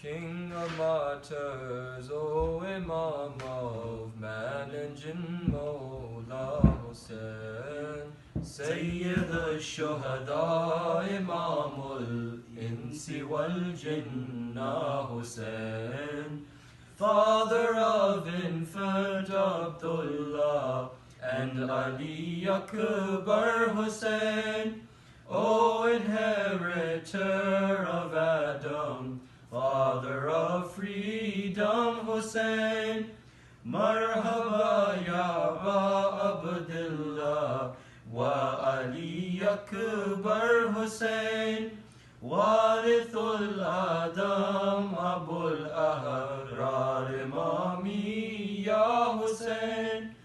King of martyrs, O Imam of man and jinn, Mawla Hussain. Sayyid al-Shuhada, Imam al-Insi wal-Jinnah Hussain. Father of infant Abdullah and Ali Akbar Hussain. O inheritor of Adam, father of freedom Hussain. Marhaba ya Aba Abdullah wa Ali Akbar Hussain. Warithul Adam Abul Ahrar Imami ya Hussain.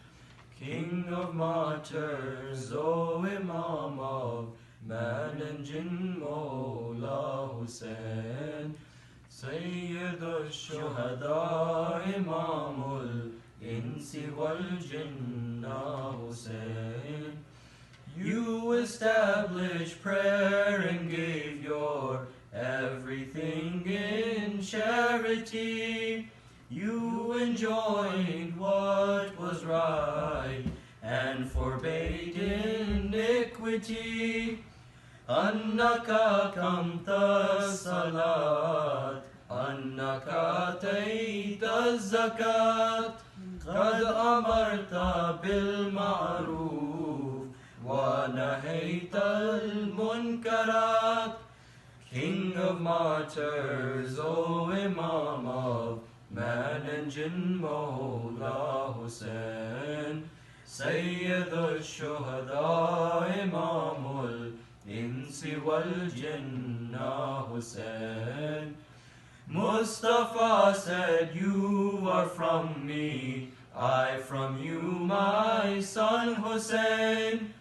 King of martyrs, O Imam of man and jinn, Mawla Hussain. Sayyid al-Shuhada, Imam al-Insi wal-Jinnah Hussain. You established prayer and gave your everything in charity. You enjoined what was right and forbade iniquity. Annaka kamta salat, annaka taita zakat, qad amarta bil ma'roof wa nahayta al munkarat. King of martyrs, O Imam of man and jinn, Mawla Hussain. Sayyid al-Shuhada, Imam al-Insi wal-Jinnah Hussain. Mustafa said, you are from me, I from you, my son Hussain.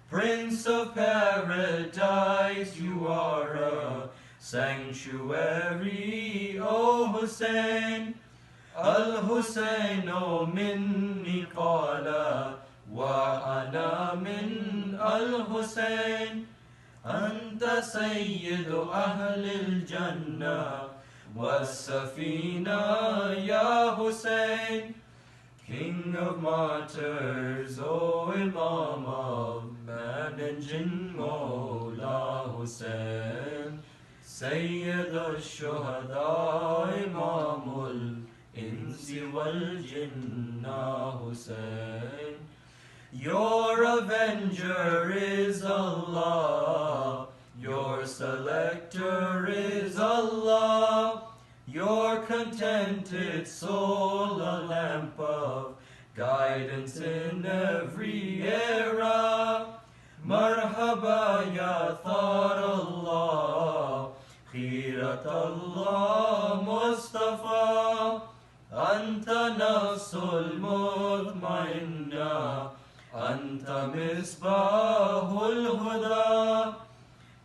Prince of paradise, you are a sanctuary, O Hussain. Al-Hussainu minni qala wa ana min al-Hussain. Anta sayyidu ahli al-jannah was-safina ya Hussain. King of martyrs, O Imam of man and jinn, Mawla Hussain. Sayyid al-Shuhada, Imam al-Insi wal-Jinnah Hussain. Your avenger is Allah, your selector is Allah. Your contented soul, a lamp of guidance in every era. Marhaba ya Thar Allah, Khirat Allah Mustafa. Anta nafsul mutmainna, Anta misbahul huda.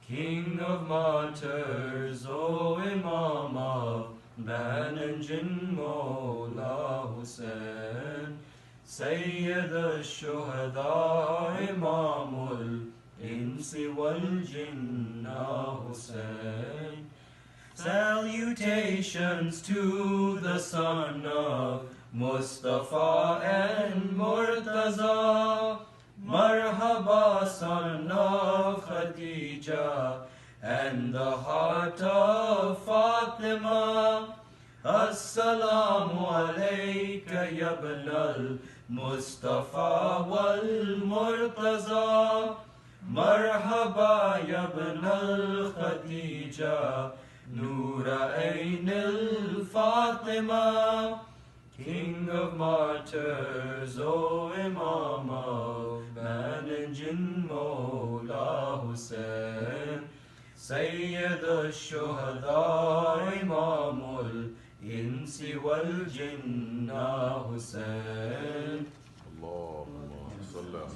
King of martyrs, O Imam of man and jinn, Mawla Hussain. Sayyid al-Shuhada, Imam al-Insi wal-Jinnah Hussain. Salutations to the son of Mustafa and Murtaza. Marhaba, son of Khadija and the heart of Fatima. Assalamu alayka ya ibn al-Mustafa wal-Murtaza. Marhaba ya ibn al-Khadija, Noora Ain al-Fatima. King of martyrs, O Imam of man and jinn, Mawla Hussain. Sayyid al-Shuhada, Imam al-Insi wal-Jinnah Hussain. Allahumma salli ala